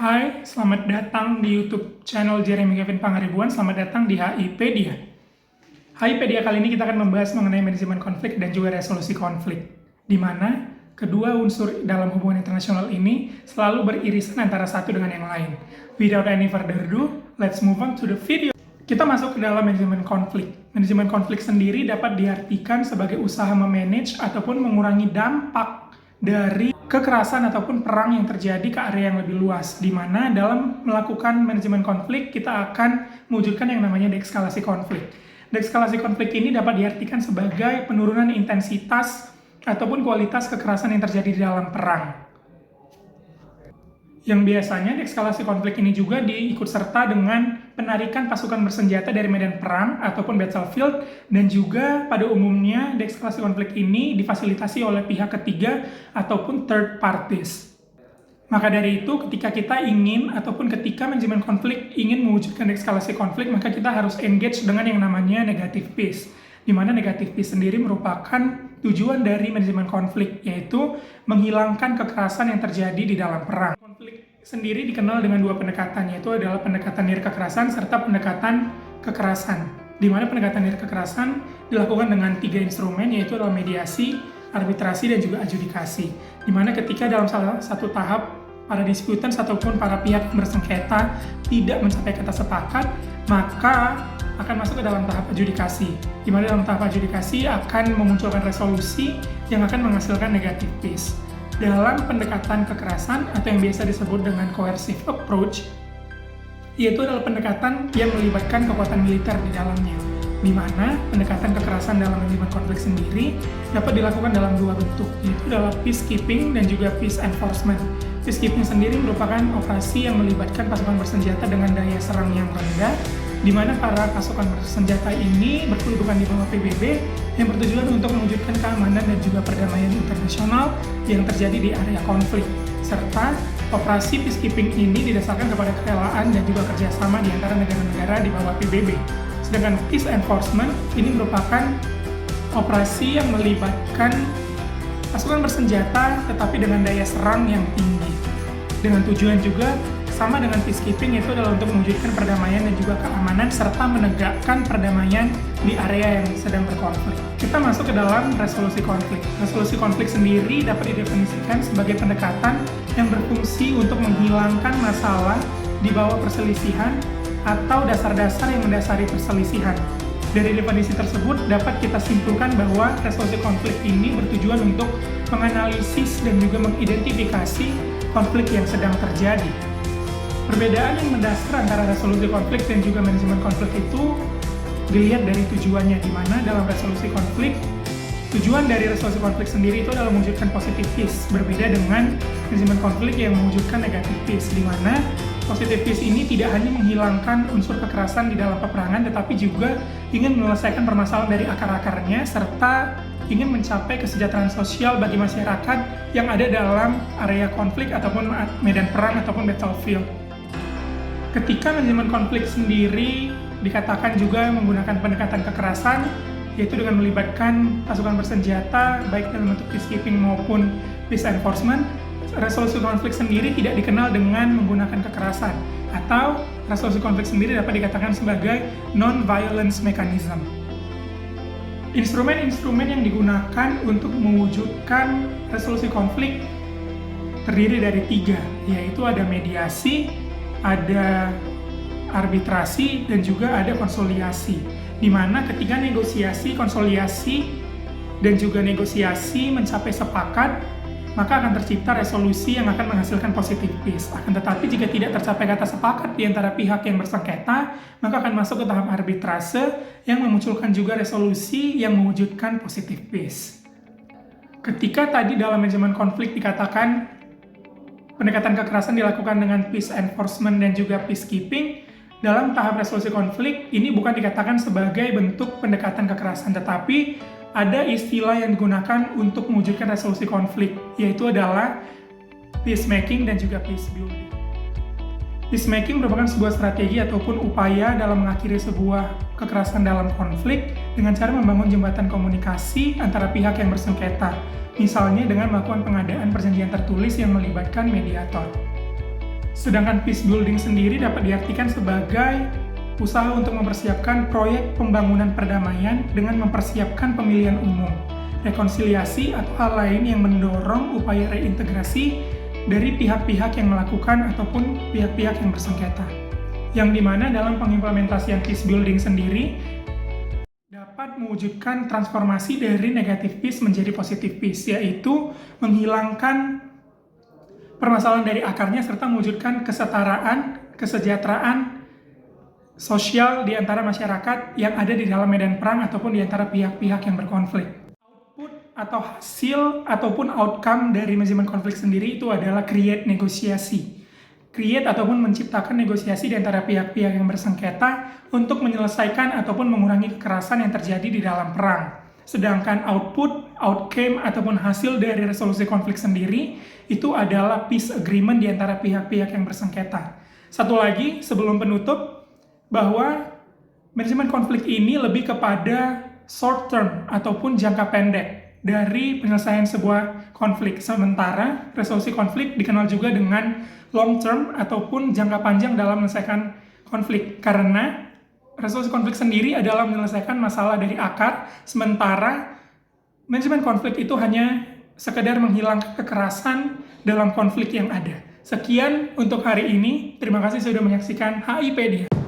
Hai, selamat datang di YouTube channel Jeremy Kevin Pangaribuan. Selamat datang di HIpedia. HIpedia kali ini kita akan membahas mengenai manajemen konflik dan juga resolusi konflik, di mana kedua unsur dalam hubungan internasional ini selalu beririsan antara satu dengan yang lain. Without any further ado, let's move on to the video. Kita masuk ke dalam manajemen konflik. Manajemen konflik sendiri dapat diartikan sebagai usaha memanage ataupun mengurangi dampak dari kekerasan ataupun perang yang terjadi ke area yang lebih luas, di mana dalam melakukan manajemen konflik kita akan mewujudkan yang namanya deeskalasi konflik. Deeskalasi konflik ini dapat diartikan sebagai penurunan intensitas ataupun kualitas kekerasan yang terjadi di dalam perang. Yang biasanya deeskalasi konflik ini juga diikut serta dengan penarikan pasukan bersenjata dari medan perang ataupun battlefield, dan juga pada umumnya deeskalasi konflik ini difasilitasi oleh pihak ketiga ataupun third parties. Maka dari itu ketika kita ingin ataupun ketika manajemen konflik ingin mewujudkan deeskalasi konflik, maka kita harus engage dengan yang namanya negative peace, di mana negative peace sendiri merupakan tujuan dari manajemen konflik, yaitu menghilangkan kekerasan yang terjadi di dalam perang. Konflik sendiri dikenal dengan dua pendekatan, yaitu adalah pendekatan nirkekerasan serta pendekatan kekerasan. Di mana pendekatan nirkekerasan dilakukan dengan 3 instrumen, yaitu adalah mediasi, arbitrasi, dan juga adjudikasi. Di mana ketika dalam salah satu tahap para disputans ataupun para pihak yang bersengketa tidak mencapai kata sepakat, maka akan masuk ke dalam tahap adjudikasi, di mana dalam tahap adjudikasi akan memunculkan resolusi yang akan menghasilkan negative peace. Dalam pendekatan kekerasan atau yang biasa disebut dengan coercive approach, yaitu adalah pendekatan yang melibatkan kekuatan militer di dalamnya, di mana pendekatan kekerasan dalam manajemen konflik sendiri dapat dilakukan dalam 2 bentuk, yaitu adalah peacekeeping dan juga peace enforcement. Peacekeeping sendiri merupakan operasi yang melibatkan pasukan bersenjata dengan daya serang yang rendah, di mana para pasukan bersenjata ini berkedudukan di bawah PBB yang bertujuan untuk mewujudkan keamanan dan juga perdamaian internasional yang terjadi di area konflik. Serta operasi peacekeeping ini didasarkan kepada kerelaan dan juga kerjasama di antara negara-negara di bawah PBB. Sedangkan peace enforcement ini merupakan operasi yang melibatkan pasukan bersenjata tetapi dengan daya serang yang tinggi, dengan tujuan juga sama dengan peacekeeping, yaitu adalah untuk mewujudkan perdamaian dan juga keamanan serta menegakkan perdamaian di area yang sedang berkonflik. Kita masuk ke dalam resolusi konflik. Resolusi konflik sendiri dapat didefinisikan sebagai pendekatan yang berfungsi untuk menghilangkan masalah di bawah perselisihan atau dasar-dasar yang mendasari perselisihan. Dari definisi tersebut dapat kita simpulkan bahwa resolusi konflik ini bertujuan untuk menganalisis dan juga mengidentifikasi konflik yang sedang terjadi. Perbedaan yang mendasar antara resolusi konflik dan juga manajemen konflik itu dilihat dari tujuannya, di mana dalam resolusi konflik, tujuan dari resolusi konflik sendiri itu adalah mewujudkan positive peace, berbeda dengan manajemen konflik yang mewujudkan negative peace, di mana positive peace ini tidak hanya menghilangkan unsur kekerasan di dalam peperangan, tetapi juga ingin menyelesaikan permasalahan dari akar-akarnya, serta ingin mencapai kesejahteraan sosial bagi masyarakat yang ada dalam area konflik ataupun medan perang ataupun battlefield. Ketika manajemen konflik sendiri dikatakan juga menggunakan pendekatan kekerasan, yaitu dengan melibatkan pasukan bersenjata, baik dalam bentuk peacekeeping maupun peace enforcement, resolusi konflik sendiri tidak dikenal dengan menggunakan kekerasan, atau resolusi konflik sendiri dapat dikatakan sebagai non-violence mechanism. Instrumen-instrumen yang digunakan untuk mewujudkan resolusi konflik terdiri dari 3, yaitu ada mediasi, ada arbitrasi, dan juga ada konsoliasi, di mana ketika negosiasi, konsoliasi, dan juga negosiasi mencapai sepakat, maka akan tercipta resolusi yang akan menghasilkan positive peace. Akan tetapi jika tidak tercapai kata sepakat di antara pihak yang bersengketa, maka akan masuk ke tahap arbitrase yang memunculkan juga resolusi yang mewujudkan positive peace. Ketika tadi dalam manajemen konflik dikatakan pendekatan kekerasan dilakukan dengan peace enforcement dan juga peacekeeping, dalam tahap resolusi konflik ini bukan dikatakan sebagai bentuk pendekatan kekerasan, tetapi ada istilah yang digunakan untuk mewujudkan resolusi konflik, yaitu adalah peacemaking dan juga peace building. Peacemaking merupakan sebuah strategi ataupun upaya dalam mengakhiri sebuah kekerasan dalam konflik dengan cara membangun jembatan komunikasi antara pihak yang bersengketa, misalnya dengan melakukan pengadaan perjanjian tertulis yang melibatkan mediator. Sedangkan peace building sendiri dapat diartikan sebagai usaha untuk mempersiapkan proyek pembangunan perdamaian dengan mempersiapkan pemilihan umum, rekonsiliasi atau hal lain yang mendorong upaya reintegrasi dari pihak-pihak yang melakukan ataupun pihak-pihak yang bersengketa. Yang dimana dalam pengimplementasian peace building sendiri dapat mewujudkan transformasi dari negatif peace menjadi positif peace, yaitu menghilangkan permasalahan dari akarnya serta mewujudkan kesetaraan, kesejahteraan sosial di antara masyarakat yang ada di dalam medan perang ataupun di antara pihak-pihak yang berkonflik. Output atau hasil ataupun outcome dari manajemen konflik sendiri itu adalah create negosiasi. Create ataupun menciptakan negosiasi di antara pihak-pihak yang bersengketa untuk menyelesaikan ataupun mengurangi kekerasan yang terjadi di dalam perang. Sedangkan output, outcome, ataupun hasil dari resolusi konflik sendiri itu adalah peace agreement di antara pihak-pihak yang bersengketa. Satu lagi sebelum penutup, bahwa manajemen konflik ini lebih kepada short term ataupun jangka pendek dari penyelesaian sebuah konflik. Sementara resolusi konflik dikenal juga dengan long term ataupun jangka panjang dalam menyelesaikan konflik. Karena resolusi konflik sendiri adalah menyelesaikan masalah dari akar, sementara manajemen konflik itu hanya sekedar menghilangkan kekerasan dalam konflik yang ada. Sekian untuk hari ini. Terima kasih sudah menyaksikan HIpedia.